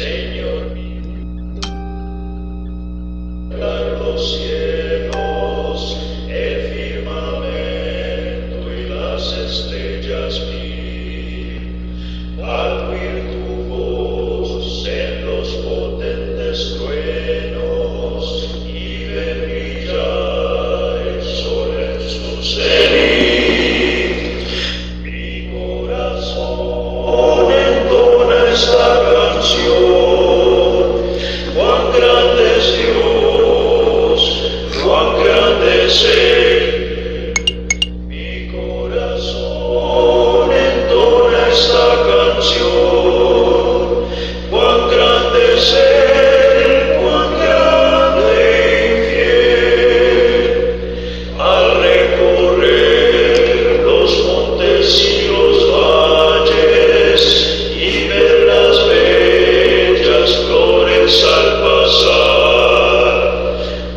Señor, los cielos, el firmamento y las estrellas vi, al oír tu voz en los potentes truenos y ver brillar el sol en su cenit. Mi corazón entona esta canción, cuán grande es Dios, cuán grande es Él. Mi corazón entona esta canción, cuán grande es Él, cuán grande y fiel. Al recorrer los montes y los valles y ver las bellas flores al pasar,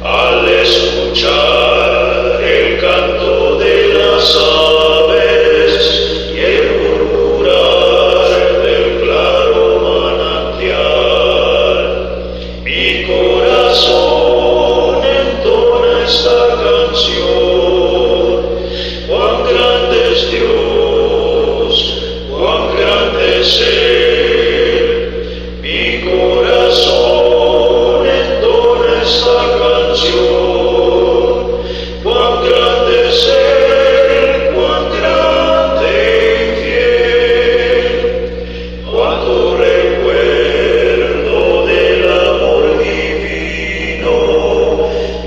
al escuchar el canto de las aves y el murmurar del claro manantial, mi corazón entona esta canción, cuán grande es Dios, cuán grande es Él. Mi corazón entona esta canción, cuán grande es Él, cuán grande y fiel. Cuando recuerdo del amor divino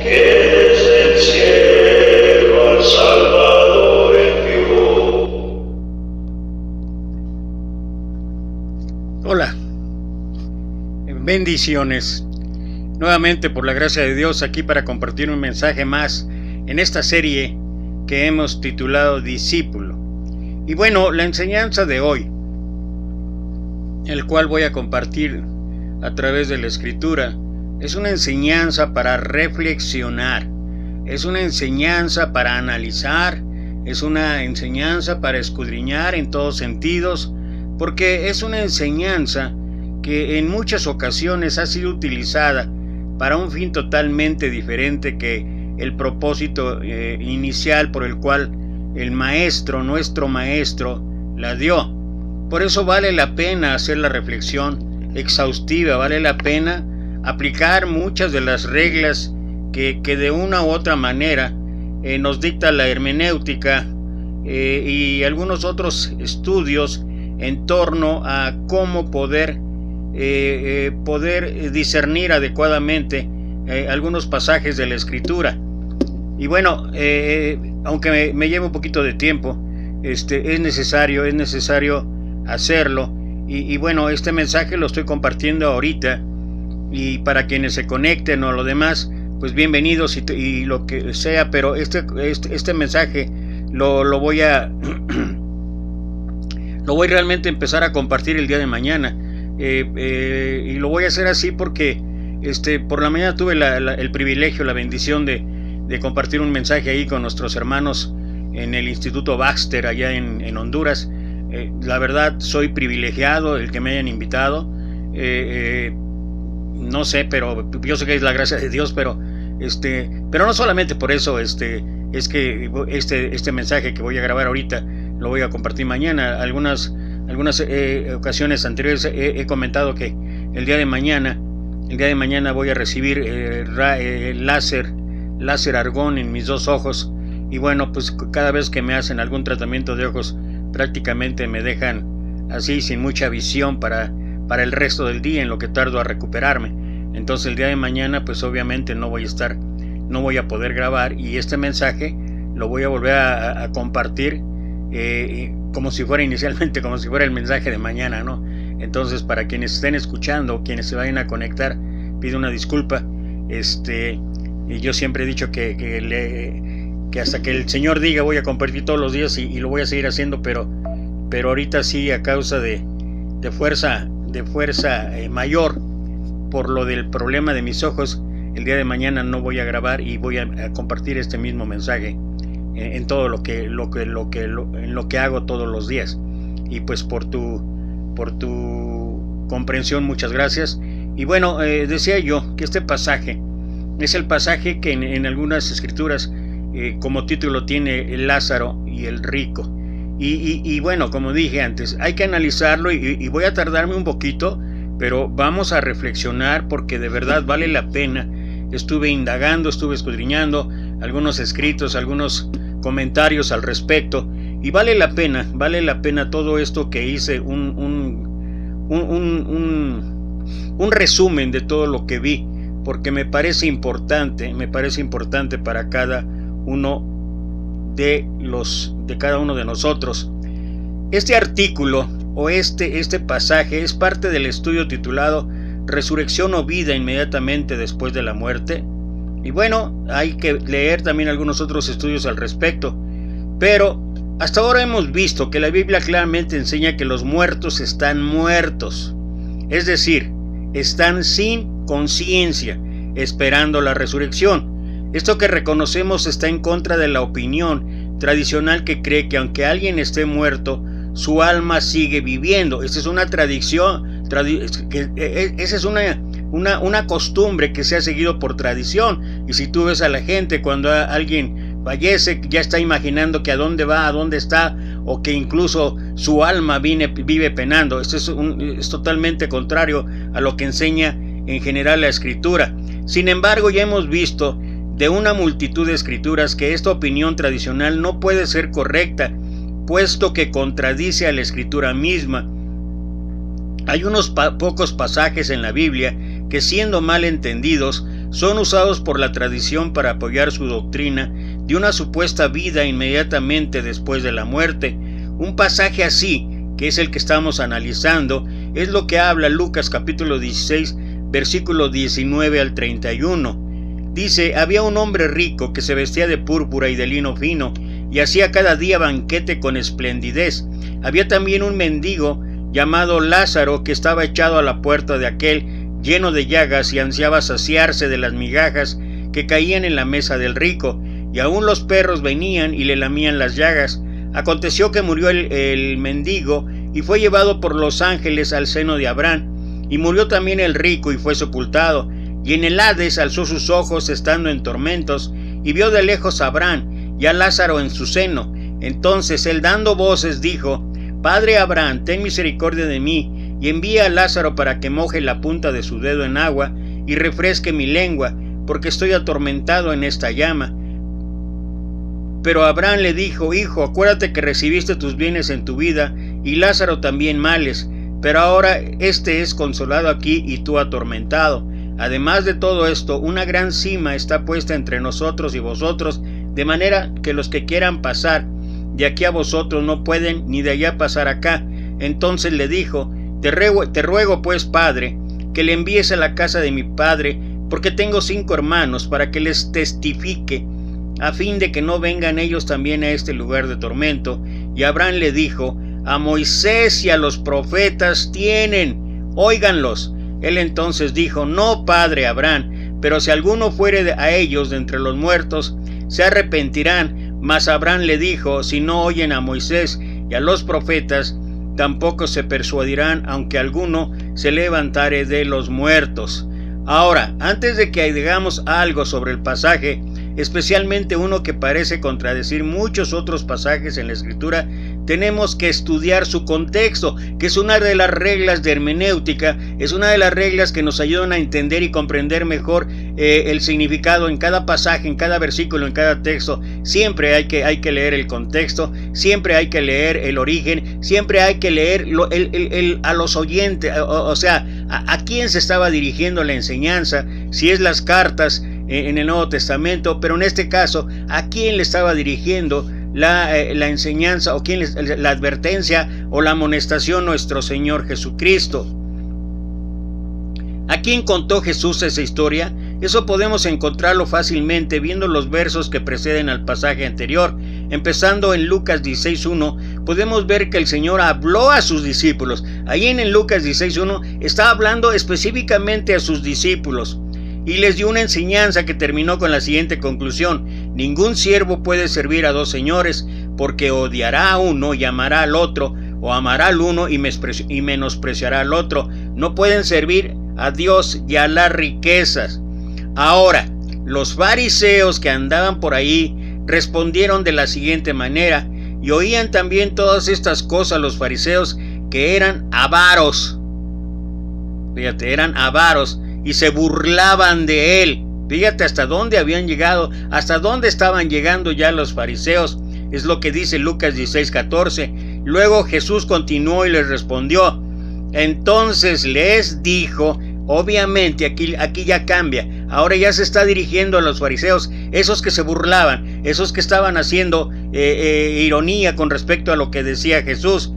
que desde el cielo al Salvador envió. Hola, bendiciones. Nuevamente, por la gracia de Dios, aquí para compartir un mensaje más en esta serie que hemos titulado Discípulo. Y bueno, la enseñanza de hoy, el cual voy a compartir a través de la Escritura, es una enseñanza para reflexionar, es una enseñanza para analizar, es una enseñanza para escudriñar en todos sentidos, porque es una enseñanza que en muchas ocasiones ha sido utilizada para un fin totalmente diferente que el propósito inicial por el cual el maestro, nuestro maestro, la dio. Por eso vale la pena hacer la reflexión exhaustiva, vale la pena aplicar muchas de las reglas que de una u otra manera nos dicta la hermenéutica y algunos otros estudios en torno a cómo poder discernir adecuadamente algunos pasajes de la Escritura. Y bueno, aunque me lleve un poquito de tiempo, es necesario hacerlo. Y bueno, este mensaje lo estoy compartiendo ahorita, y para quienes se conecten o lo demás, pues bienvenidos y lo que sea, pero este mensaje lo voy realmente a empezar a compartir el día de mañana. Y lo voy a hacer así porque por la mañana tuve el privilegio, la bendición de compartir un mensaje ahí con nuestros hermanos en el Instituto Baxter allá en Honduras. La verdad, soy privilegiado el que me hayan invitado. No sé, pero yo sé que es la gracia de Dios, pero no solamente por eso, es que este mensaje que voy a grabar ahorita lo voy a compartir mañana. Algunas ocasiones anteriores he comentado que el día de mañana voy a recibir láser argón en mis dos ojos, y bueno, pues cada vez que me hacen algún tratamiento de ojos prácticamente me dejan así sin mucha visión para el resto del día, en lo que tardo a recuperarme. Entonces el día de mañana pues obviamente no voy a poder grabar, y este mensaje lo voy a volver a compartir como si fuera el mensaje de mañana, ¿no? Entonces, para quienes estén escuchando, quienes se vayan a conectar, pido una disculpa. Y yo siempre he dicho que hasta que el Señor diga voy a compartir todos los días, y lo voy a seguir haciendo, pero ahorita sí, a causa de fuerza mayor por lo del problema de mis ojos, el día de mañana no voy a grabar y voy a compartir este mismo mensaje en todo lo que hago todos los días. Y pues por tu comprensión, muchas gracias. Y bueno, decía yo que este pasaje es el pasaje que en algunas escrituras como título tiene el Lázaro y el rico. Y bueno, como dije antes, hay que analizarlo y voy a tardarme un poquito, pero vamos a reflexionar porque de verdad vale la pena. Estuve indagando, estuve escudriñando algunos escritos, algunos comentarios al respecto, y vale la pena todo esto que hice, un resumen de todo lo que vi, porque me parece importante para cada uno de cada uno de nosotros. Este artículo o este pasaje es parte del estudio titulado Resurrección o vida inmediatamente después de la muerte. Y bueno, hay que leer también algunos otros estudios al respecto. Pero hasta ahora hemos visto que la Biblia claramente enseña que los muertos están muertos. Es decir, están sin conciencia, esperando la resurrección. Esto que reconocemos está en contra de la opinión tradicional que cree que aunque alguien esté muerto, su alma sigue viviendo. Esa es una tradición, esa es una costumbre que se ha seguido por tradición. Y si tú ves a la gente cuando alguien fallece, ya está imaginando que a dónde va, a dónde está, o que incluso su alma vive penando. Esto es totalmente contrario a lo que enseña en general la Escritura. Sin embargo, ya hemos visto de una multitud de escrituras que esta opinión tradicional no puede ser correcta, puesto que contradice a la Escritura misma. Hay unos pocos pasajes en la Biblia que, siendo mal entendidos, son usados por la tradición para apoyar su doctrina de una supuesta vida inmediatamente después de la muerte. Un pasaje así, que es el que estamos analizando, es lo que habla Lucas capítulo 16, versículo 19 al 31. Dice: había un hombre rico que se vestía de púrpura y de lino fino, y hacía cada día banquete con esplendidez. Había también un mendigo llamado Lázaro, que estaba echado a la puerta de aquel, lleno de llagas, y ansiaba saciarse de las migajas que caían en la mesa del rico, y aún los perros venían y le lamían las llagas. Aconteció que murió el mendigo, y fue llevado por los ángeles al seno de Abraham. Y murió también el rico, y fue sepultado. Y en el Hades alzó sus ojos estando en tormentos, y vio de lejos a Abraham y a Lázaro en su seno. Entonces él, dando voces, dijo: Padre Abraham, ten misericordia de mí, y envía a Lázaro para que moje la punta de su dedo en agua y refresque mi lengua, porque estoy atormentado en esta llama. Pero Abraham le dijo: Hijo, acuérdate que recibiste tus bienes en tu vida, y Lázaro también males, pero ahora éste es consolado aquí y tú atormentado. Además de todo esto, una gran sima está puesta entre nosotros y vosotros, de manera que los que quieran pasar de aquí a vosotros no pueden, ni de allá pasar acá. Entonces le dijo: Te ruego pues, Padre, que le envíes a la casa de mi padre, porque tengo 5 hermanos, para que les testifique, a fin de que no vengan ellos también a este lugar de tormento. Y Abraham le dijo: A Moisés y a los profetas tienen, óiganlos. Él entonces dijo: No, padre Abraham, pero si alguno fuere a ellos de entre los muertos, se arrepentirán. Mas Abraham le dijo: Si no oyen a Moisés y a los profetas, tampoco se persuadirán, aunque alguno se levantare de los muertos. Ahora, antes de que digamos algo sobre el pasaje, especialmente uno que parece contradecir muchos otros pasajes en la Escritura, tenemos que estudiar su contexto, que es una de las reglas de hermenéutica, es una de las reglas que nos ayudan a entender y comprender mejor el significado en cada pasaje, en cada versículo, en cada texto. Siempre hay que leer el contexto, siempre hay que leer el origen, siempre hay que leer a los oyentes, o sea, a quién se estaba dirigiendo la enseñanza, si es las cartas en el Nuevo Testamento, pero en este caso, ¿a quién le estaba dirigiendo la enseñanza, o quién la advertencia o la amonestación? Nuestro Señor Jesucristo. ¿A quién contó Jesús esa historia? Eso podemos encontrarlo fácilmente viendo los versos que preceden al pasaje anterior. Empezando en Lucas 16:1, podemos ver que el Señor habló a sus discípulos. Ahí en Lucas 16:1 está hablando específicamente a sus discípulos y les dio una enseñanza que terminó con la siguiente conclusión: ningún siervo puede servir a 2 señores, porque odiará a uno y amará al otro, o amará al uno y menospreciará al otro. no pueden servir a Dios y a las riquezas. Ahora, los fariseos que andaban por ahí respondieron de la siguiente manera, y oían también todas estas cosas los fariseos, que eran avaros. Fíjate, eran avaros y se burlaban de él. Fíjate hasta dónde habían llegado, hasta dónde estaban llegando ya los fariseos. Es lo que dice Lucas 16:14. Luego Jesús continuó y les respondió. Entonces les dijo, obviamente aquí ya cambia. Ahora ya se está dirigiendo a los fariseos, esos que se burlaban, esos que estaban haciendo ironía con respecto a lo que decía Jesús.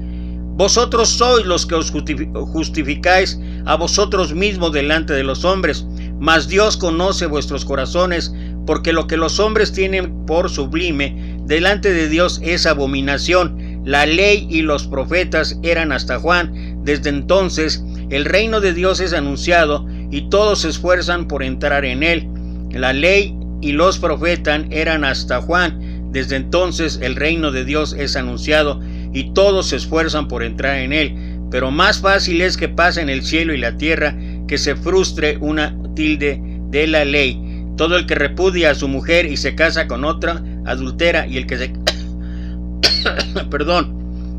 Vosotros sois los que os justificáis a vosotros mismos delante de los hombres, mas Dios conoce vuestros corazones, porque lo que los hombres tienen por sublime delante de Dios es abominación. La ley y los profetas eran hasta Juan. Desde entonces el reino de Dios es anunciado y todos se esfuerzan por entrar en él. La ley y los profetas eran hasta Juan. Desde entonces el reino de Dios es anunciado y todos se esfuerzan por entrar en él. Pero más fácil es que pasen el cielo y la tierra, que se frustre una tilde de la ley. Todo el que repudia a su mujer y se casa con otra, adultera, y el que se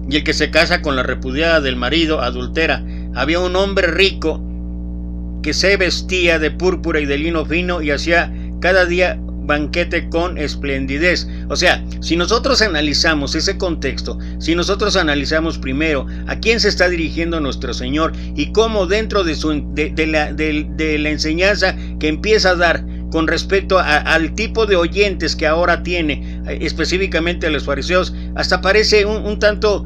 y el que se casa con la repudiada del marido, adultera. Había un hombre rico que se vestía de púrpura y de lino fino y hacía cada día banquete con esplendidez. O sea, si nosotros analizamos ese contexto, si nosotros analizamos primero a quién se está dirigiendo nuestro Señor y cómo dentro de la enseñanza que empieza a dar con respecto al tipo de oyentes que ahora tiene, específicamente a los fariseos, hasta parece un tanto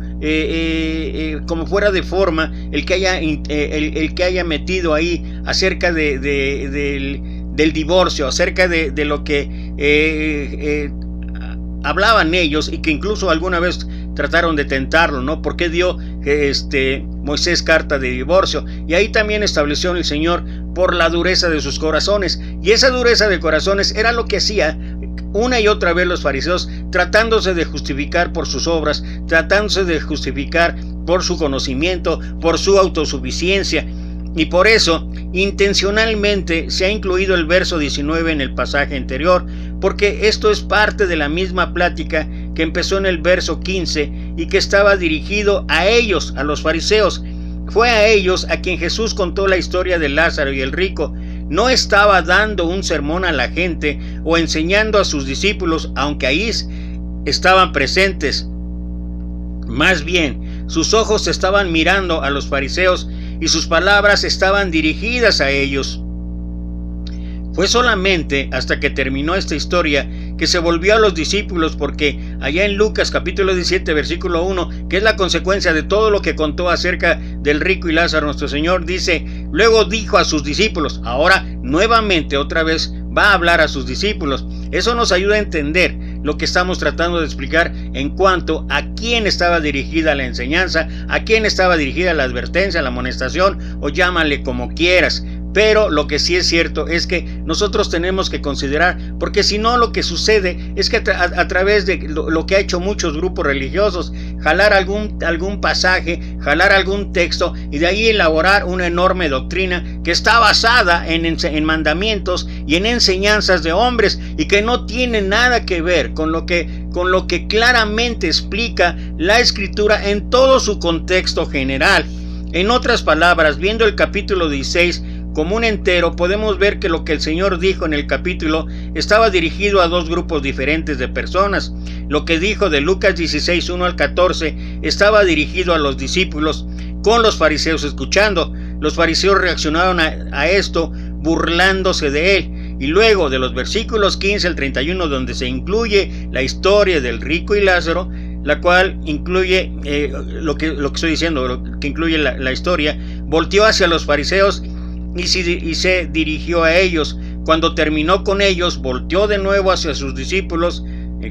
como fuera de forma el que haya metido ahí acerca del divorcio, acerca de lo que hablaban ellos, y que incluso alguna vez trataron de tentarlo, ¿no? ¿Por qué dio Moisés carta de divorcio? Y ahí también estableció el Señor por la dureza de sus corazones. Y esa dureza de corazones era lo que hacía una y otra vez los fariseos, tratándose de justificar por sus obras, tratándose de justificar por su conocimiento, por su autosuficiencia. Y por eso, intencionalmente se ha incluido el verso 19 en el pasaje anterior, porque esto es parte de la misma plática que empezó en el verso 15 y que estaba dirigido a ellos, a los fariseos. Fue a ellos a quien Jesús contó la historia de Lázaro y el rico. No estaba dando un sermón a la gente o enseñando a sus discípulos, aunque ahí estaban presentes. Más bien, sus ojos estaban mirando a los fariseos y sus palabras estaban dirigidas a ellos. Fue solamente hasta que terminó esta historia que se volvió a los discípulos, porque allá en Lucas capítulo 17 versículo 1, que es la consecuencia de todo lo que contó acerca del rico y Lázaro, nuestro Señor dice, luego dijo a sus discípulos. Ahora nuevamente otra vez va a hablar a sus discípulos. Eso nos ayuda a entender lo que estamos tratando de explicar en cuanto a quién estaba dirigida la enseñanza, a quién estaba dirigida la advertencia, la amonestación, o llámale como quieras. Pero lo que sí es cierto es que nosotros tenemos que considerar, porque si no, lo que sucede es que a través de lo que ha hecho muchos grupos religiosos, jalar algún pasaje, jalar algún texto y de ahí elaborar una enorme doctrina que está basada en mandamientos y en enseñanzas de hombres, y que no tiene nada que ver con lo que claramente explica la Escritura en todo su contexto general. En otras palabras, viendo el capítulo 16 como un entero, podemos ver que lo que el Señor dijo en el capítulo estaba dirigido a dos grupos diferentes de personas. Lo que dijo de Lucas 16, 1 al 14, estaba dirigido a los discípulos, con los fariseos escuchando. Los fariseos reaccionaron a esto burlándose de él. Y luego de los versículos 15 al 31, donde se incluye la historia del rico y Lázaro, la cual incluye lo que estoy diciendo, lo que incluye la historia, volteó hacia los fariseos y se dirigió a ellos. Cuando terminó con ellos, volteó de nuevo hacia sus discípulos,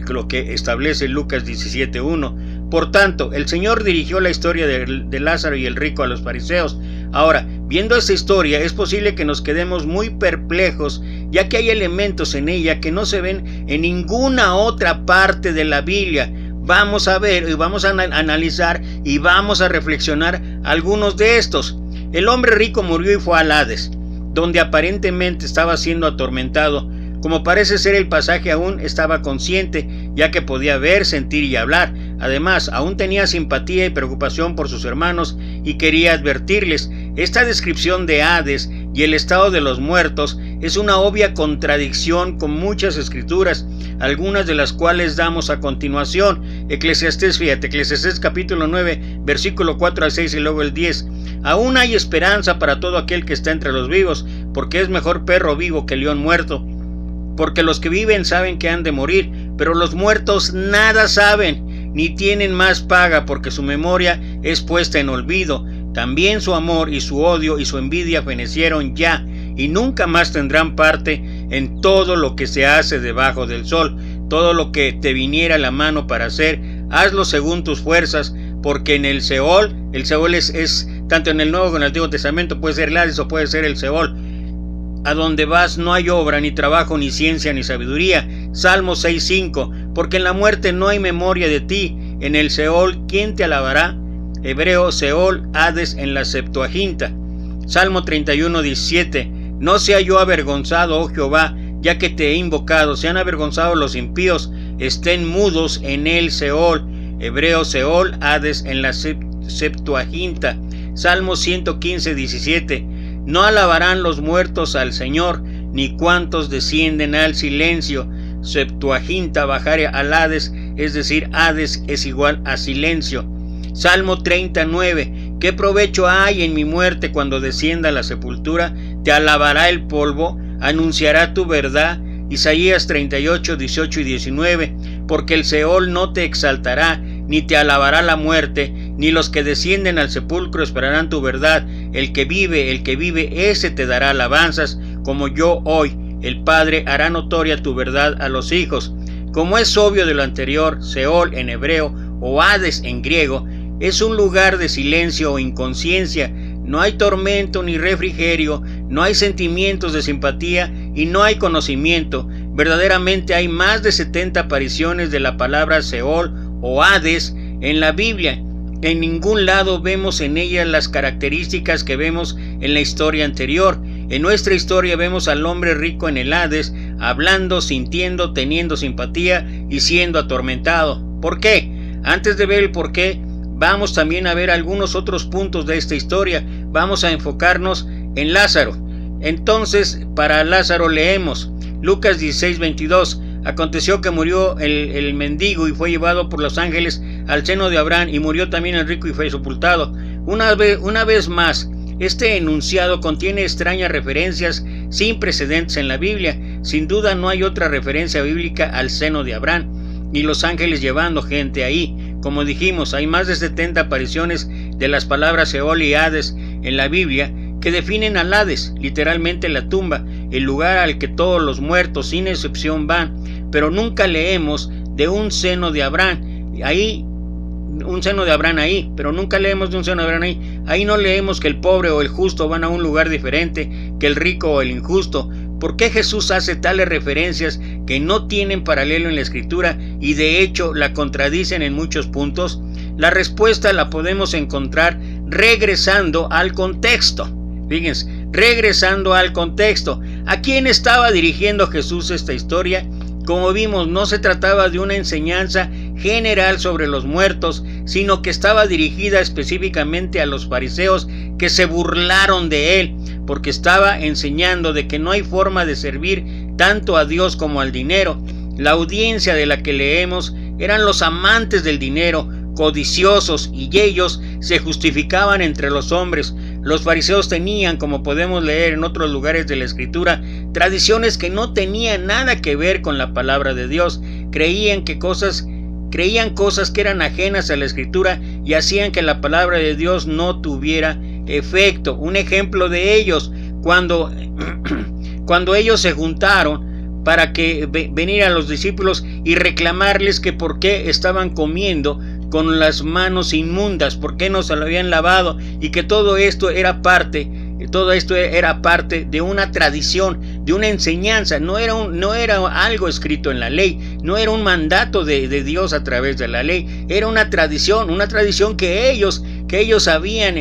lo que establece Lucas 17:1. Por tanto, el Señor dirigió la historia de Lázaro y el rico a los fariseos. Ahora, viendo esta historia, es posible que nos quedemos muy perplejos, ya que hay elementos en ella que no se ven en ninguna otra parte de la Biblia. Vamos a ver y vamos a analizar y vamos a reflexionar algunos de estos. El hombre rico murió y fue al Hades, donde aparentemente estaba siendo atormentado. Como parece ser el pasaje, aún estaba consciente, ya que podía ver, sentir y hablar. Además, aún tenía simpatía y preocupación por sus hermanos y quería advertirles. Esta descripción de Hades y el estado de los muertos es una obvia contradicción con muchas escrituras, algunas de las cuales damos a continuación. Eclesiastés capítulo 9, versículo 4 al 6 y luego el 10. Aún hay esperanza para todo aquel que está entre los vivos, porque es mejor perro vivo que león muerto. Porque los que viven saben que han de morir, pero los muertos nada saben, ni tienen más paga, porque su memoria es puesta en olvido. También su amor y su odio y su envidia fenecieron ya, y nunca más tendrán parte en todo lo que se hace debajo del sol. Todo lo que te viniera a la mano para hacer, hazlo según tus fuerzas, porque en el Seol es tanto en el Nuevo como en el Antiguo Testamento, puede ser el Hades o puede ser el Seol. A donde vas no hay obra, ni trabajo, ni ciencia, ni sabiduría. Salmo 6:5. Porque en la muerte no hay memoria de ti. En el Seol, ¿quién te alabará? Hebreo, Seol, Hades en la Septuaginta. Salmo 31:17. No sea yo avergonzado, oh Jehová, ya que te he invocado. Sean avergonzados los impíos, estén mudos en el Seol. Hebreo, Seol, Hades en la Septuaginta. Salmo 115:17. No alabarán los muertos al Señor, ni cuantos descienden al silencio. Septuaginta, bajar al Hades, es decir, Hades es igual a silencio. Salmo 39. ¿Qué provecho hay en mi muerte cuando descienda a la sepultura? Te alabará el polvo, anunciará tu verdad. Isaías 38, 18 y 19. Porque el Seol no te exaltará, ni te alabará la muerte, ni los que descienden al sepulcro esperarán tu verdad. El que vive, ese te dará alabanzas, como yo hoy. El Padre hará notoria tu verdad a los hijos. Como es obvio de lo anterior, Seol en hebreo o Hades en griego es un lugar de silencio o inconsciencia. No hay tormento ni refrigerio, no hay sentimientos de simpatía y no hay conocimiento. Verdaderamente hay más de 70 apariciones de la palabra Seol o Hades en la Biblia. En ningún lado vemos en ella las características que vemos en la historia anterior. En nuestra historia vemos al hombre rico en el Hades, hablando, sintiendo, teniendo simpatía y siendo atormentado. ¿Por qué? Antes de ver el por qué, vamos también a ver algunos otros puntos de esta historia. Vamos a enfocarnos en Lázaro. Entonces, para Lázaro leemos Lucas 16:22. Aconteció que murió el mendigo y fue llevado por los ángeles al seno de Abraham, y murió también el rico y fue sepultado. Una vez más, este enunciado contiene extrañas referencias sin precedentes en la Biblia. Sin duda no hay otra referencia bíblica al seno de Abraham y los ángeles llevando gente ahí. Como dijimos, hay más de 70 apariciones de las palabras Seol y Hades en la Biblia que definen al Hades, literalmente la tumba, el lugar al que todos los muertos sin excepción van, pero nunca leemos de un seno de Abraham ahí, pero nunca leemos de un seno de Abraham ahí. Ahí no leemos que el pobre o el justo van a un lugar diferente que el rico o el injusto. ¿Por qué Jesús hace tales referencias que no tienen paralelo en la Escritura y de hecho la contradicen en muchos puntos? La respuesta la podemos encontrar regresando al contexto. Fíjense, regresando al contexto. ¿A quién estaba dirigiendo Jesús esta historia? Como vimos, no se trataba de una enseñanza general sobre los muertos, sino que estaba dirigida específicamente a los fariseos que se burlaron de él, porque estaba enseñando de que no hay forma de servir tanto a Dios como al dinero. La audiencia de la que leemos eran los amantes del dinero, codiciosos, y ellos se justificaban entre los hombres. Los fariseos tenían, como podemos leer en otros lugares de la Escritura, tradiciones que no tenían nada que ver con la palabra de Dios. Creían cosas que eran ajenas a la Escritura y hacían que la palabra de Dios no tuviera efecto. Un ejemplo de ellos, cuando ellos se juntaron para que venir a los discípulos y reclamarles que por qué estaban comiendo con las manos inmundas, por qué no se lo habían lavado, y que todo esto era parte de una tradición, de una enseñanza. No era algo escrito en la ley, no era un mandato de Dios a través de la ley, era una tradición que ellos habían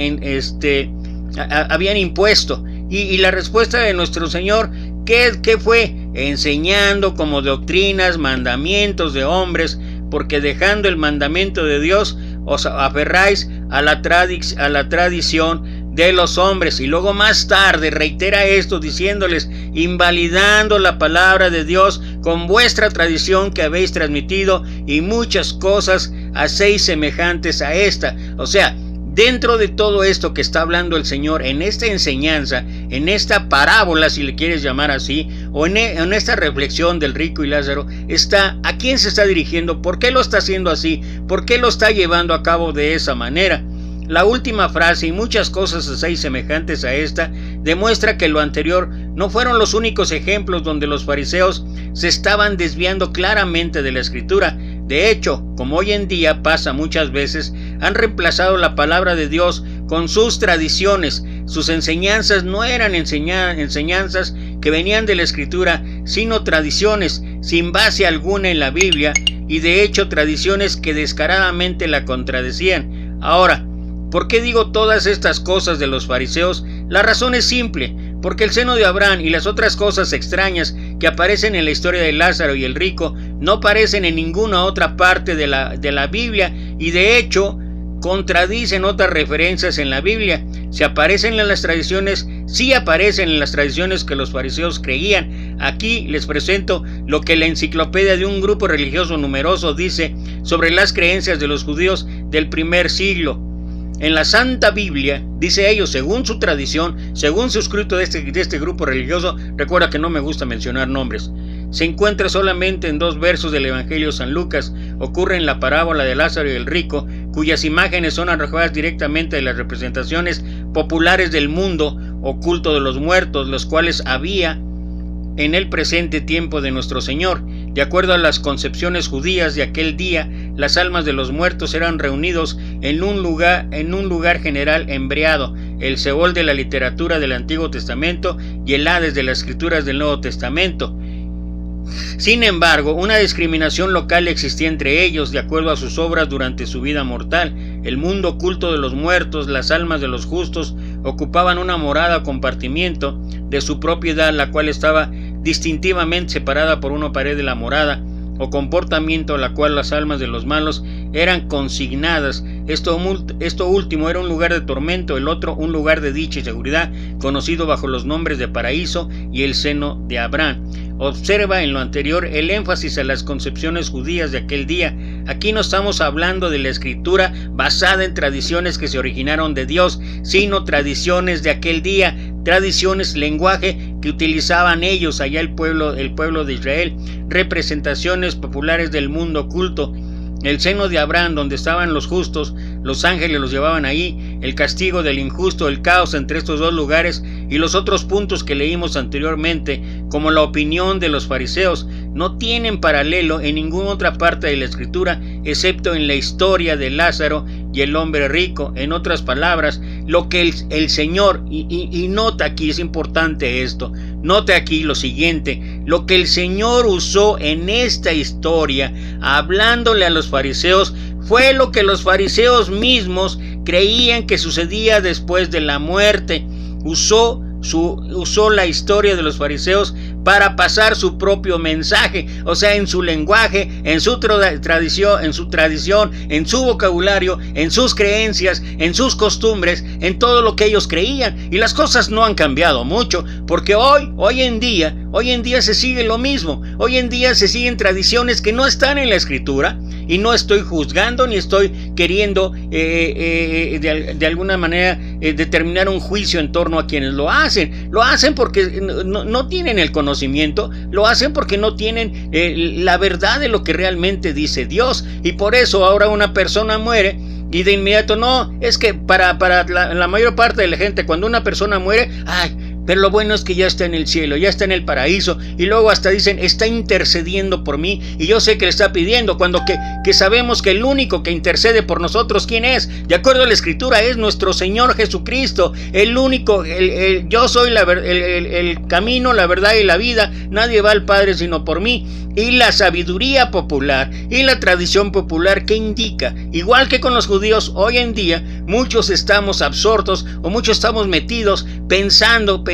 habían impuesto. Y la respuesta de nuestro Señor, ¿qué fue? Enseñando como doctrinas, mandamientos de hombres, porque dejando el mandamiento de Dios, os aferráis a la tradición de los hombres. Y luego más tarde reitera esto diciéndoles, invalidando la palabra de Dios con vuestra tradición que habéis transmitido, y muchas cosas hacéis semejantes a esta. O sea, dentro de todo esto que está hablando el Señor, en esta enseñanza, en esta parábola, si le quieres llamar así, o en esta reflexión del rico y Lázaro, está a quién se está dirigiendo, por qué lo está haciendo así, por qué lo está llevando a cabo de esa manera. La última frase, y muchas cosas hacéis semejantes a esta, demuestra que lo anterior no fueron los únicos ejemplos donde los fariseos se estaban desviando claramente de la Escritura. De hecho, como hoy en día pasa muchas veces, han reemplazado la palabra de Dios con sus tradiciones. Sus enseñanzas no eran enseñanzas que venían de la Escritura, sino tradiciones sin base alguna en la Biblia, y de hecho tradiciones que descaradamente la contradecían. Ahora, ¿por qué digo todas estas cosas de los fariseos? La razón es simple, porque el seno de Abraham y las otras cosas extrañas que aparecen en la historia de Lázaro y el rico no aparecen en ninguna otra parte de la Biblia, y de hecho contradicen otras referencias en la Biblia. Si aparecen en las tradiciones, sí aparecen en las tradiciones que los fariseos creían. Aquí les presento lo que la enciclopedia de un grupo religioso numeroso dice sobre las creencias de los judíos del primer siglo. En la Santa Biblia, dice ellos, según su tradición, según su escrito de este grupo religioso, recuerda que no me gusta mencionar nombres, se encuentra solamente en 2 versos del Evangelio de San Lucas. Ocurre en la parábola de Lázaro y el rico, cuyas imágenes son arrojadas directamente de las representaciones populares del mundo o culto de los muertos, los cuales había en el presente tiempo de nuestro Señor. De acuerdo a las concepciones judías de aquel día, las almas de los muertos eran reunidos en un lugar general embriagado, el Seol de la literatura del Antiguo Testamento y el Hades de las escrituras del Nuevo Testamento. Sin embargo, una discriminación local existía entre ellos de acuerdo a sus obras durante su vida mortal. El mundo oculto de los muertos, las almas de los justos, ocupaban una morada o compartimiento de su propiedad, la cual estaba distintivamente separada por una pared de la morada o comportamiento a la cual las almas de los malos eran consignadas. Esto último era un lugar de tormento, el otro un lugar de dicha y seguridad, conocido bajo los nombres de paraíso y el seno de Abraham. Observa en lo anterior el énfasis a las concepciones judías de aquel día. Aquí no estamos hablando de la escritura basada en tradiciones que se originaron de Dios, sino tradiciones de aquel día, tradiciones, lenguaje que utilizaban ellos, allá el pueblo de Israel, representaciones populares del mundo oculto. El seno de Abraham, donde estaban los justos, los ángeles los llevaban ahí, el castigo del injusto, el caos entre estos 2 lugares y los otros puntos que leímos anteriormente, como la opinión de los fariseos, no tienen paralelo en ninguna otra parte de la Escritura, excepto en la historia de Lázaro y el hombre rico. En otras palabras, lo que el Señor, y nota aquí, es importante esto, note aquí lo siguiente, lo que el Señor usó en esta historia, hablándole a los fariseos, fue lo que los fariseos mismos creían que sucedía después de la muerte. Usó la historia de los fariseos para pasar su propio mensaje, o sea, en su lenguaje, en su tradición, en su vocabulario, en sus creencias, en sus costumbres, en todo lo que ellos creían. Y las cosas no han cambiado mucho, porque hoy en día se sigue lo mismo. Hoy en día se siguen tradiciones que no están en la Escritura, y no estoy juzgando ni estoy queriendo de alguna manera determinar un juicio en torno a quienes lo hacen. Lo hacen porque no tienen el conocimiento, lo hacen porque no tienen la verdad de lo que realmente dice Dios, y por eso ahora una persona muere y de inmediato, no, es que para la mayor parte de la gente, cuando una persona muere, Pero lo bueno es que ya está en el cielo, ya está en el paraíso. Y luego hasta dicen, está intercediendo por mí. Y yo sé que le está pidiendo, cuando que sabemos que el único que intercede por nosotros, ¿quién es? De acuerdo a la Escritura, es nuestro Señor Jesucristo. El único, yo soy el camino, la verdad y la vida. Nadie va al Padre sino por mí. Y la sabiduría popular y la tradición popular, ¿qué indica? Igual que con los judíos, hoy en día muchos estamos absortos o muchos estamos metidos pensando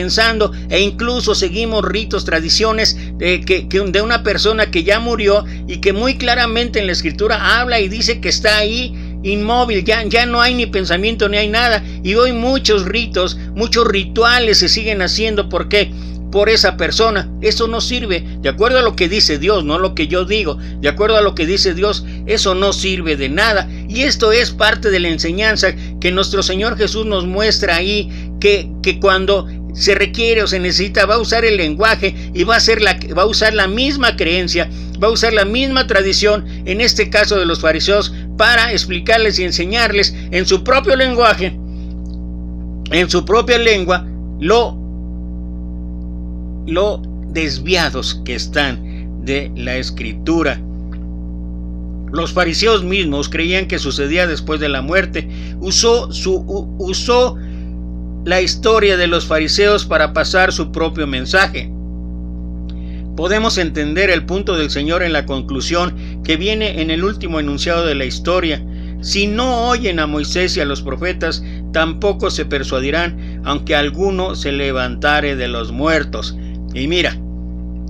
e incluso seguimos ritos, tradiciones de una persona que ya murió y que muy claramente en la Escritura habla y dice que está ahí inmóvil, ya no hay ni pensamiento ni hay nada. Y hoy muchos ritos, muchos rituales se siguen haciendo. ¿Por qué? Por esa persona. Eso no sirve. De acuerdo a lo que dice Dios, no lo que yo digo. De acuerdo a lo que dice Dios, eso no sirve de nada. Y esto es parte de la enseñanza que nuestro Señor Jesús nos muestra ahí, que cuando se requiere o se necesita, va a usar el lenguaje y va a usar la misma creencia, va a usar la misma tradición, en este caso de los fariseos, para explicarles y enseñarles en su propio lenguaje, en su propia lengua, lo desviados que están de la Escritura. Los fariseos mismos creían que sucedía después de la muerte. Usó la historia de los fariseos para pasar su propio mensaje. Podemos entender el punto del Señor en la conclusión que viene en el último enunciado de la historia. Si no oyen a Moisés y a los profetas, tampoco se persuadirán, aunque alguno se levantare de los muertos. Y mira,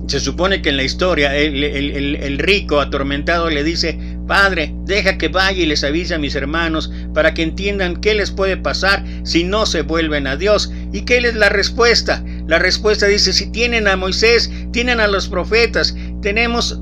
se supone que en la historia el rico atormentado le dice: Padre, deja que vaya y les avise a mis hermanos para que entiendan qué les puede pasar si no se vuelven a Dios. ¿Y qué es la respuesta? La respuesta dice: si tienen a Moisés, tienen a los profetas, tenemos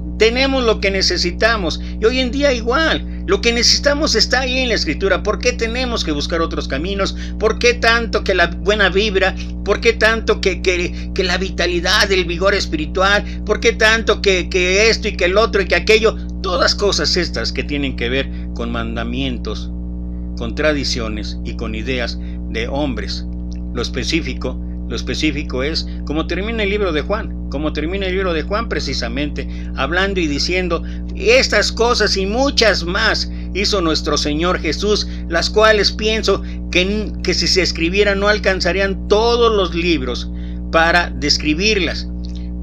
lo que necesitamos. Y hoy en día igual, lo que necesitamos está ahí en la Escritura. ¿Por qué tenemos que buscar otros caminos? ¿Por qué tanto que la buena vibra? ¿Por qué tanto que la vitalidad, el vigor espiritual? ¿Por qué tanto que esto y que el otro y que aquello? Todas cosas estas que tienen que ver con mandamientos, con tradiciones y con ideas de hombres. Lo específico es como termina el libro de Juan, precisamente, hablando y diciendo: estas cosas y muchas más hizo nuestro Señor Jesús, las cuales pienso que si se escribieran no alcanzarían todos los libros para describirlas.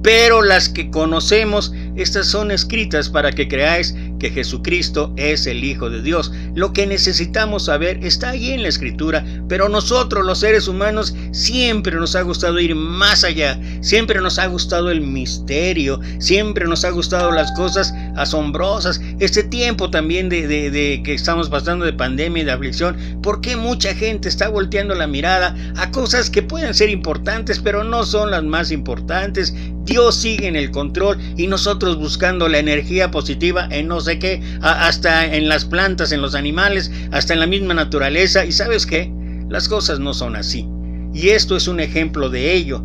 Pero las que conocemos, estas son escritas para que creáis que Jesucristo es el Hijo de Dios. Lo que necesitamos saber está ahí en la Escritura, pero nosotros los seres humanos siempre nos ha gustado ir más allá, siempre nos ha gustado el misterio, siempre nos ha gustado las cosas asombrosas. Este tiempo también de que estamos pasando de pandemia y de aflicción, ¿por qué mucha gente está volteando la mirada a cosas que pueden ser importantes, pero no son las más importantes? Dios sigue en el control y nosotros buscando la energía positiva en no sé qué, hasta en las plantas, en los animales, hasta en la misma naturaleza. ¿Y sabes qué? Las cosas no son así. Y esto es un ejemplo de ello.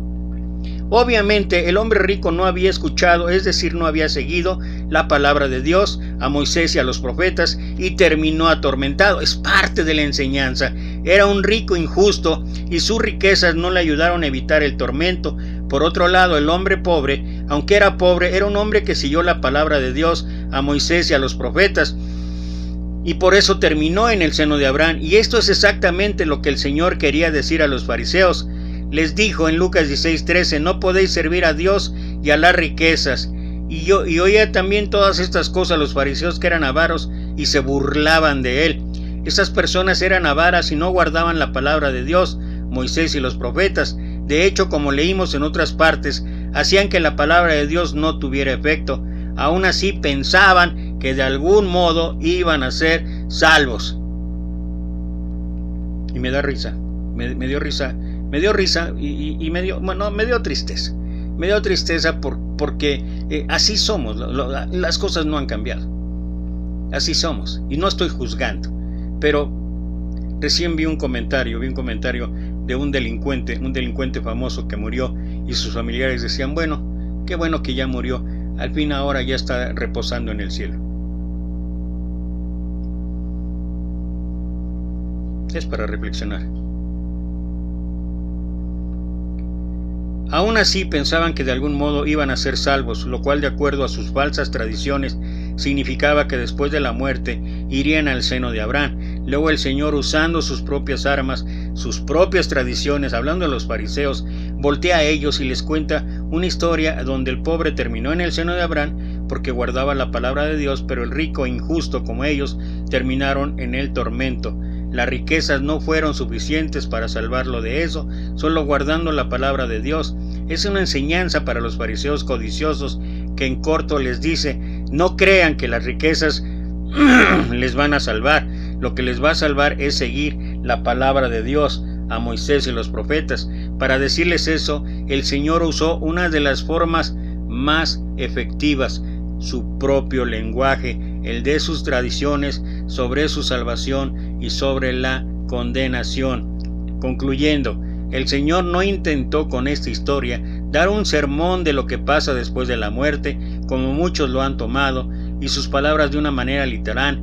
Obviamente el hombre rico no había escuchado, es decir, no había seguido la palabra de Dios, a Moisés y a los profetas, y terminó atormentado. Es parte de la enseñanza. Era un rico injusto y sus riquezas no le ayudaron a evitar el tormento. Por otro lado, el hombre pobre, aunque era pobre, era un hombre que siguió la palabra de Dios, a Moisés y a los profetas, y por eso terminó en el seno de Abraham. Y esto es exactamente lo que el Señor quería decir a los fariseos. Les dijo en Lucas 16:13: no podéis servir a Dios y a las riquezas. Y oía también todas estas cosas los fariseos, que eran avaros, y se burlaban de él. Estas personas eran avaras y no guardaban la palabra de Dios, Moisés y los profetas. De hecho, como leímos en otras partes, hacían que la palabra de Dios no tuviera efecto. Aún así pensaban que de algún modo iban a ser salvos. Y me da risa, me dio risa y me dio tristeza. Me dio tristeza porque así somos, las cosas no han cambiado. Así somos, y no estoy juzgando, pero recién vi un comentario de un delincuente famoso que murió, y sus familiares decían: bueno, qué bueno que ya murió, al fin ahora ya está reposando en el cielo. Es para reflexionar. Aún así pensaban que de algún modo iban a ser salvos, lo cual de acuerdo a sus falsas tradiciones significaba que después de la muerte irían al seno de Abraham. Luego el Señor, usando sus propias armas, sus propias tradiciones, hablando a los fariseos, voltea a ellos y les cuenta una historia donde el pobre terminó en el seno de Abraham porque guardaba la palabra de Dios, pero el rico e injusto como ellos terminaron en el tormento. Las riquezas no fueron suficientes para salvarlo de eso, solo guardando la palabra de Dios. Es una enseñanza para los fariseos codiciosos que en corto les dice: no crean que las riquezas les van a salvar. Lo que les va a salvar es seguir la palabra de Dios, a Moisés y los profetas. Para decirles eso, el Señor usó una de las formas más efectivas, su propio lenguaje, el de sus tradiciones, sobre su salvación y sobre la condenación. Concluyendo, el Señor no intentó con esta historia dar un sermón de lo que pasa después de la muerte, como muchos lo han tomado, y sus palabras de una manera literal,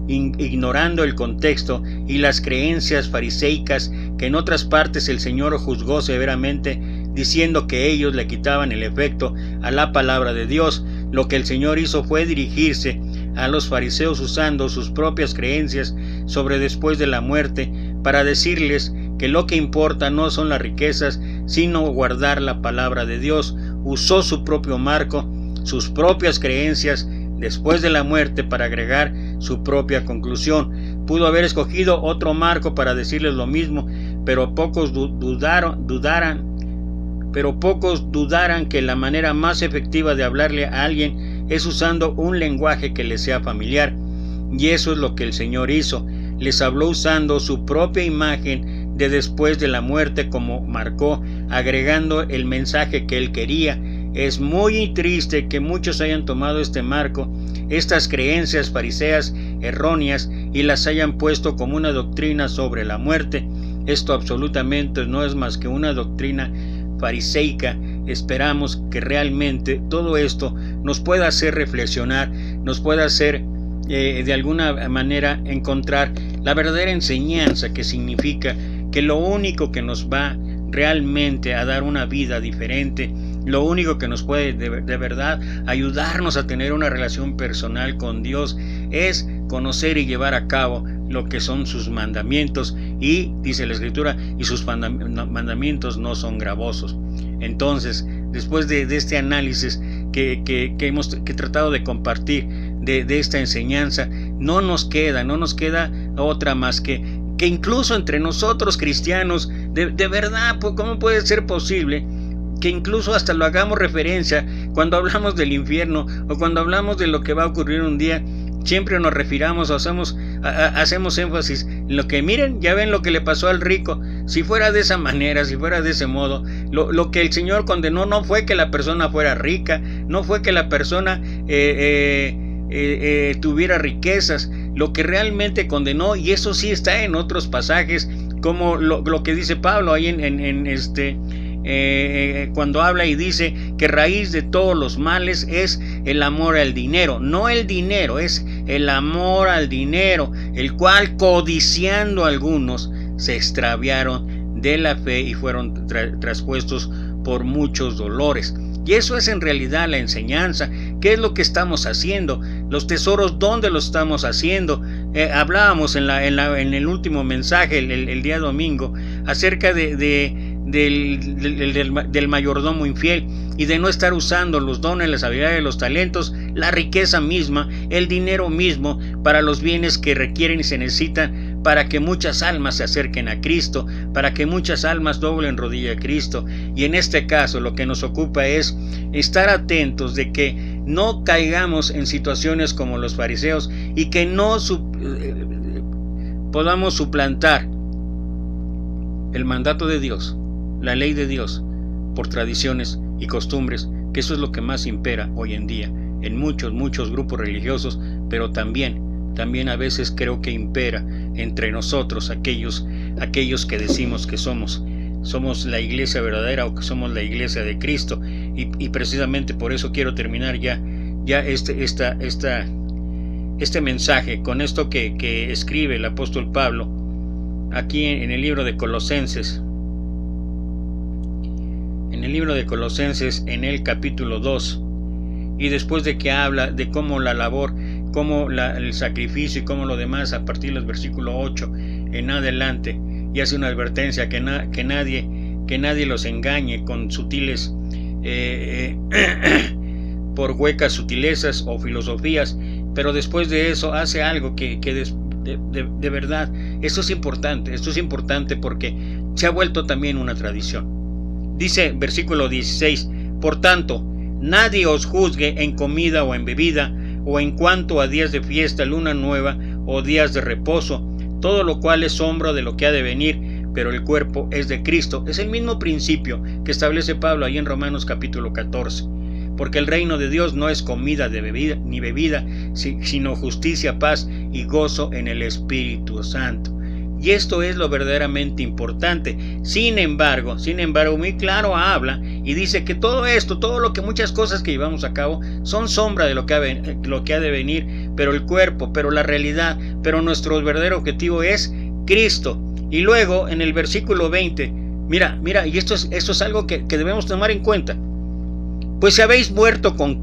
ignorando el contexto y las creencias fariseicas que en otras partes el Señor juzgó severamente, diciendo que ellos le quitaban el efecto a la palabra de Dios. Lo que el Señor hizo fue dirigirse a los fariseos usando sus propias creencias sobre después de la muerte para decirles que lo que importa no son las riquezas, sino guardar la palabra de Dios. Usó su propio marco, sus propias creencias después de la muerte para agregar su propia conclusión. Pudo haber escogido otro marco para decirles lo mismo, pero pocos dudaran que la manera más efectiva de hablarle a alguien es usando un lenguaje que les sea familiar. Y eso es lo que el Señor hizo. Les habló usando su propia imagen de después de la muerte como marcó, agregando el mensaje que él quería. Es muy triste que muchos hayan tomado este marco, estas creencias fariseas erróneas, y las hayan puesto como una doctrina sobre la muerte. Esto absolutamente no es más que una doctrina fariseica. Esperamos que realmente todo esto nos pueda hacer reflexionar, nos pueda hacer de alguna manera encontrar la verdadera enseñanza, que significa que lo único que nos va realmente a dar una vida diferente, lo único que nos puede de verdad ayudarnos a tener una relación personal con Dios, es conocer y llevar a cabo lo que son sus mandamientos, y dice la Escritura, y sus mandamientos no son gravosos. Entonces, después de este análisis que he tratado de compartir de esta enseñanza, no nos queda otra más que incluso entre nosotros cristianos, de verdad, ¿cómo puede ser posible que incluso hasta lo hagamos referencia cuando hablamos del infierno o cuando hablamos de lo que va a ocurrir un día? Siempre nos refiramos o hacemos énfasis en lo que, miren, ya ven lo que le pasó al rico. Si fuera de esa manera, si fuera de ese modo, lo que el Señor condenó no fue que la persona fuera rica, no fue que la persona tuviera riquezas. Lo que realmente condenó, y eso sí está en otros pasajes, como lo que dice Pablo ahí cuando habla y dice que raíz de todos los males es el amor al dinero. No el dinero, es el amor al dinero, el cual, codiciando algunos, se extraviaron de la fe y fueron traspuestos por muchos dolores. Y eso es en realidad la enseñanza. ¿Qué es lo que estamos haciendo? Los tesoros, ¿dónde los estamos haciendo? Hablábamos en el último mensaje, el día domingo, acerca del mayordomo infiel y de no estar usando los dones, las habilidades, los talentos, la riqueza misma, el dinero mismo, para los bienes que requieren y se necesitan para que muchas almas se acerquen a Cristo, para que muchas almas doblen rodilla a Cristo. Y en este caso lo que nos ocupa es estar atentos de que no caigamos en situaciones como los fariseos y que no podamos suplantar el mandato de Dios, la ley de Dios, por tradiciones y costumbres, que eso es lo que más impera hoy en día en muchos grupos religiosos, pero también a veces creo que impera entre nosotros, aquellos que decimos que somos la iglesia verdadera o que somos la iglesia de Cristo. Y precisamente por eso quiero terminar ya este mensaje con esto que escribe el apóstol Pablo aquí en el libro de Colosenses. en el libro de Colosenses, en el capítulo 2, y después de que habla de cómo la labor, cómo el sacrificio y cómo lo demás, a partir del versículo 8 en adelante, y hace una advertencia que nadie los engañe con sutiles, por huecas sutilezas o filosofías, pero después de eso hace algo que de verdad, esto es importante porque se ha vuelto también una tradición. Dice versículo 16, por tanto, nadie os juzgue en comida o en bebida, o en cuanto a días de fiesta, luna nueva o días de reposo, todo lo cual es sombra de lo que ha de venir, pero el cuerpo es de Cristo. Es el mismo principio que establece Pablo ahí en Romanos capítulo 14. Porque el reino de Dios no es comida de bebida, ni bebida, sino justicia, paz y gozo en el Espíritu Santo. Y esto es lo verdaderamente importante. Sin embargo, muy claro habla y dice que todo esto, muchas cosas que llevamos a cabo son sombra de lo que ha de venir, pero el cuerpo, pero la realidad, pero nuestro verdadero objetivo es Cristo. Y luego en el versículo 20, mira, y esto es algo que debemos tomar en cuenta. Pues si habéis muerto con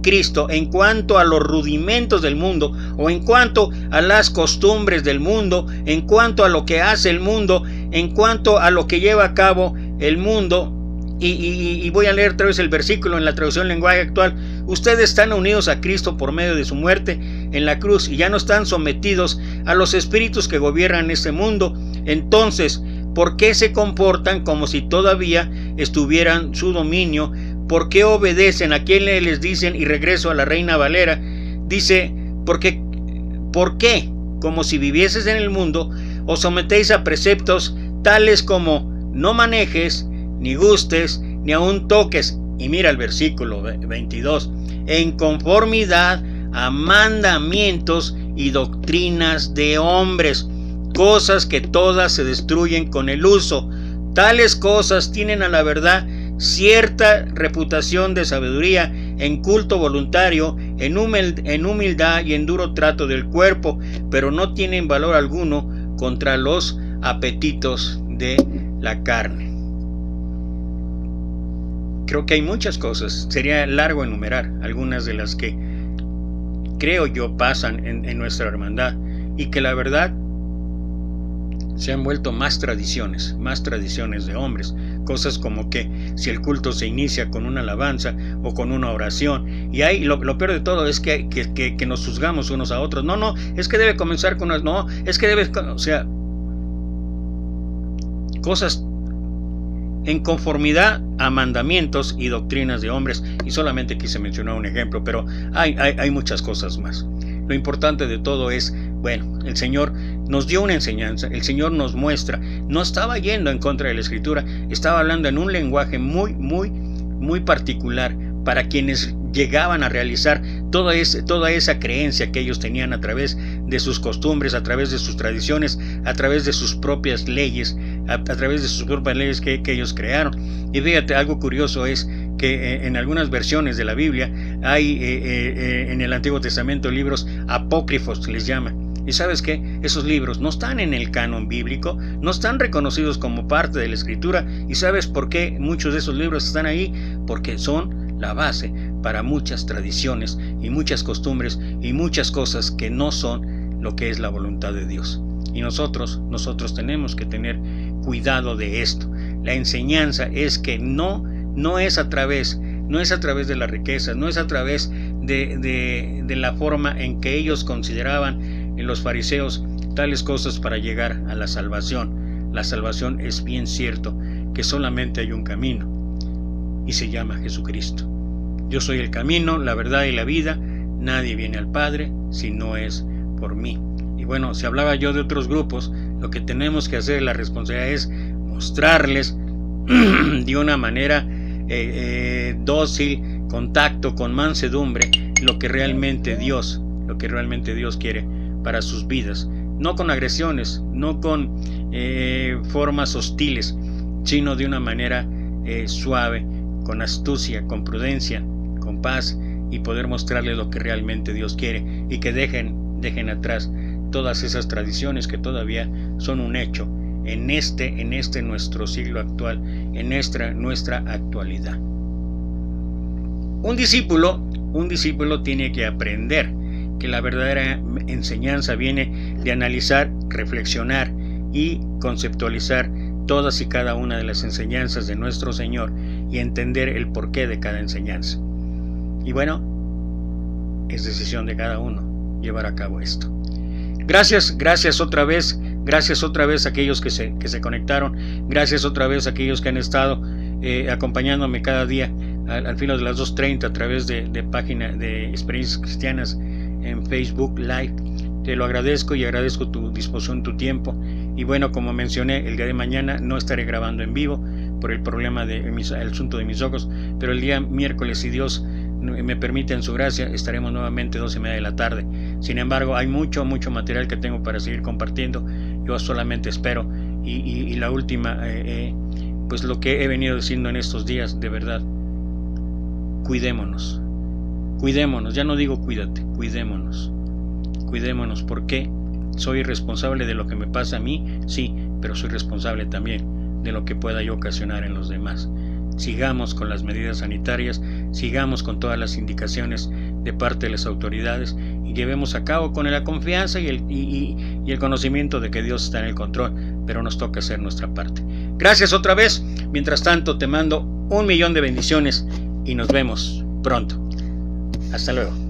Cristo en cuanto a los rudimentos del mundo, o en cuanto a las costumbres del mundo, en cuanto a lo que hace el mundo, en cuanto a lo que lleva a cabo el mundo, y voy a leer otra vez el versículo en la traducción lenguaje actual. Ustedes están unidos a Cristo por medio de su muerte en la cruz y ya no están sometidos a los espíritus que gobiernan este mundo. Entonces, ¿por qué se comportan como si todavía estuvieran su dominio? ¿Por qué obedecen a quien les dicen? Y regreso a la Reina Valera, dice, ¿por qué? Como si vivieses en el mundo, os sometéis a preceptos tales como no manejes, ni gustes, ni aun toques. Y mira el versículo 22, en conformidad a mandamientos y doctrinas de hombres, cosas que todas se destruyen con el uso. Tales cosas tienen a la verdad cierta reputación de sabiduría, en culto voluntario, en humildad y en duro trato del cuerpo, pero no tienen valor alguno contra los apetitos de la carne. Creo que hay muchas cosas, sería largo enumerar algunas de las que creo yo pasan en nuestra hermandad, y que la verdad se han vuelto más tradiciones de hombres. Cosas como que si el culto se inicia con una alabanza o con una oración, y ahí lo peor de todo es que nos juzgamos unos a otros. No, es que debe comenzar con cosas en conformidad a mandamientos y doctrinas de hombres, y solamente quise mencionar un ejemplo, pero hay muchas cosas más. Lo importante de todo es, bueno, el Señor nos dio una enseñanza, el Señor nos muestra, no estaba yendo en contra de la Escritura, estaba hablando en un lenguaje muy particular para quienes llegaban a realizar toda esa creencia que ellos tenían a través de sus costumbres, a través de sus tradiciones, a través de sus propias leyes, a través de sus propias leyes que ellos crearon. Y fíjate, algo curioso es que en algunas versiones de la Biblia hay en el Antiguo Testamento libros apócrifos, les llaman. Y sabes qué, esos libros no están en el canon bíblico, no están reconocidos como parte de la Escritura. ¿Y sabes por qué muchos de esos libros están ahí? Porque son la base para muchas tradiciones y muchas costumbres y muchas cosas que no son lo que es la voluntad de Dios. Y nosotros tenemos que tener cuidado de esto. La enseñanza es que no es a través de la riqueza, no es a través de la forma en que ellos consideraban en los fariseos tales cosas para llegar a la salvación. La salvación es bien cierto que solamente hay un camino y se llama Jesucristo. Yo soy el camino, la verdad y la vida. Nadie viene al Padre si no es por mí. Y bueno, si hablaba yo de otros grupos, lo que tenemos que hacer, la responsabilidad es mostrarles de una manera dócil, contacto, con mansedumbre, lo que realmente Dios quiere para sus vidas, no con agresiones, no con formas hostiles, sino de una manera suave, con astucia, con prudencia, con paz, y poder mostrarles lo que realmente Dios quiere, y que dejen atrás todas esas tradiciones que todavía son un hecho en este nuestro siglo actual, en nuestra actualidad. Un discípulo tiene que aprender que la verdadera enseñanza viene de analizar, reflexionar y conceptualizar todas y cada una de las enseñanzas de nuestro Señor y entender el porqué de cada enseñanza. Y bueno, es decisión de cada uno llevar a cabo esto. Gracias otra vez a aquellos que se conectaron, gracias otra vez a aquellos que han estado acompañándome cada día al filo de las 2:30 a través de página de Experiencias Cristianas en Facebook Live. Te lo agradezco y agradezco tu disposición, tu tiempo. Y bueno, como mencioné, el día de mañana no estaré grabando en vivo por el problema el asunto de mis ojos, pero el día miércoles, si Dios me permite en su gracia, estaremos nuevamente 2:30 de la tarde. Sin embargo, hay mucho material que tengo para seguir compartiendo. Yo solamente espero y la última, pues lo que he venido diciendo en estos días, de verdad, cuidémonos, ya no digo cuídate, cuidémonos, porque soy responsable de lo que me pasa a mí, sí, pero soy responsable también de lo que pueda yo ocasionar en los demás. Sigamos con las medidas sanitarias, sigamos con todas las indicaciones de parte de las autoridades y llevemos a cabo con la confianza y el conocimiento de que Dios está en el control, pero nos toca hacer nuestra parte. Gracias otra vez. Mientras tanto, te mando 1.000.000 de bendiciones y nos vemos pronto. Hasta luego.